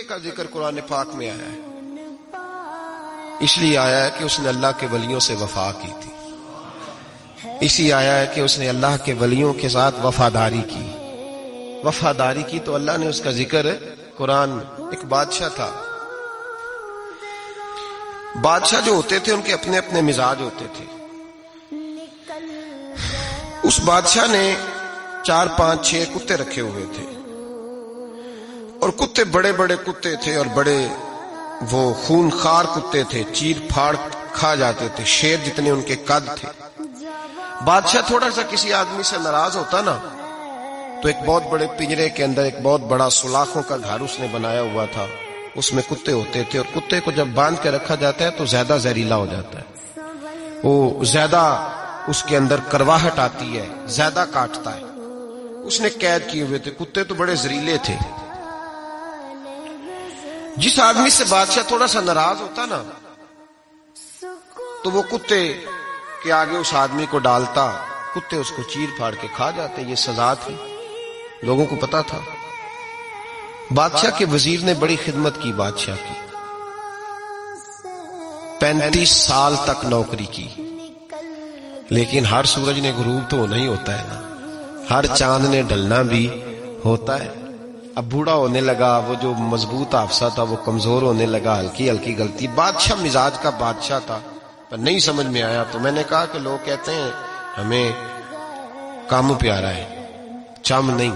کا ذکر قرآن پاک میں آیا ہے، اس لیے آیا ہے کہ اس نے اللہ کے ولیوں سے وفا کی تھی، اسی آیا ہے کہ اس نے اللہ کے ولیوں کے ساتھ وفاداری کی تو اللہ نے اس کا ذکر قرآن۔ ایک بادشاہ تھا، بادشاہ جو ہوتے تھے ان کے اپنے اپنے مزاج ہوتے تھے۔ اس بادشاہ نے 4 5 6 کتے رکھے ہوئے تھے، اور کتے بڑے بڑے کتے تھے، اور بڑے وہ خون خار کتے تھے، چیر پھاڑ کھا جاتے تھے، شیر جتنے ان کے قد تھے۔ بادشاہ تھوڑا سا کسی آدمی سے ناراض ہوتا نا تو ایک بہت بڑے پنجرے کے اندر ایک بہت بڑا سلاخوں کا گھر اس نے بنایا ہوا تھا، اس میں کتے ہوتے تھے، اور کتے کو جب باندھ کے رکھا جاتا ہے تو زیادہ زہریلا ہو جاتا ہے، وہ زیادہ اس کے اندر کرواہٹ آتی ہے، زیادہ کاٹتا ہے۔ اس نے قید کیے ہوئے تھے، کتے تو بڑے زہریلے تھے۔ جس آدمی سے بادشاہ تھوڑا سا ناراض ہوتا نا تو وہ کتے کے آگے اس آدمی کو ڈالتا، کتے اس کو چیر پھاڑ کے کھا جاتے۔ یہ سزا تھی، لوگوں کو پتا تھا۔ بادشاہ کے وزیر نے بڑی خدمت کی بادشاہ کی، 35 سال تک نوکری کی، لیکن ہر سورج نے غروب تو نہیں ہوتا ہے نا، ہر چاند نے ڈھلنا بھی ہوتا ہے۔ اب بوڑھا ہونے لگا، وہ جو مضبوط حافظہ تھا وہ کمزور ہونے لگا، ہلکی ہلکی غلطی۔ بادشاہ مزاج کا بادشاہ تھا، پر نہیں سمجھ میں آیا تو میں نے کہا کہ لوگ کہتے ہیں ہمیں کام پیارا ہے، چم نہیں،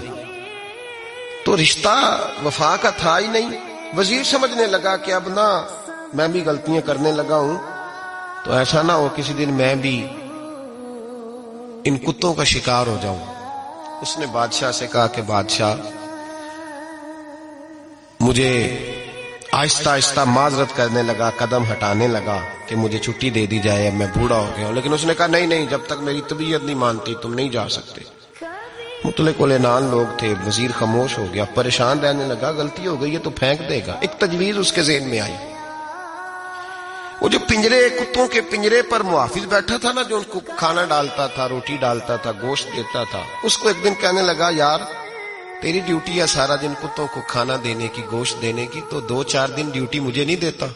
تو رشتہ وفا کا تھا ہی نہیں۔ وزیر سمجھنے لگا کہ اب نہ میں بھی غلطیاں کرنے لگا ہوں تو ایسا نہ ہو کسی دن میں بھی ان کتوں کا شکار ہو جاؤں۔ اس نے بادشاہ سے کہا کہ بادشاہ مجھے آہستہ آہستہ معذرت کرنے لگا، قدم ہٹانے لگا کہ مجھے چھٹی دے دی جائے، اب میں بوڑھا ہو گیا ہوں۔ لیکن اس نے کہا نہیں، جب تک میری طبیعت نہیں مانتی تم نہیں جا سکتے۔ مطلق العنان لوگ تھے، وزیر خاموش ہو گیا، پریشان رہنے لگا، غلطی ہو گئی ہے تو پھینک دے گا۔ ایک تجویز اس کے ذہن میں آئی، وہ جو کتوں کے پنجرے پر محافظ بیٹھا تھا نا، جو ان کو کھانا ڈالتا تھا، روٹی ڈالتا تھا، گوشت دیتا تھا، اس کو ایک دن کہنے لگا یار تیری ڈیوٹی ہے سارا دن کتوں کو کھانا دینے کی، گوشت دینے کی، تو 2 4 دن ڈیوٹی مجھے نہیں دیتا؟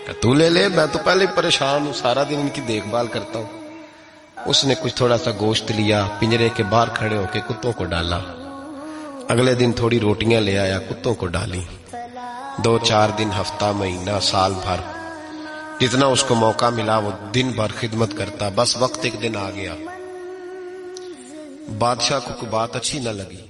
کہ تو لے لے، میں تو پہلے پریشان ہوں، سارا دن ان کی دیکھ بھال کرتا ہوں۔ اس نے کچھ تھوڑا سا گوشت لیا، پنجرے کے باہر کھڑے ہو کے کتوں کو ڈالا۔ اگلے دن تھوڑی روٹیاں لے آیا، کتوں کو ڈالی۔ 2 4 دن، ہفتہ، مہینہ، سال بھر، جتنا اس کو موقع ملا وہ دن بھر خدمت کرتا۔ بس وقت ایک دن آ گیا، بادشاہ کو کوئی بات اچھی نہ لگی،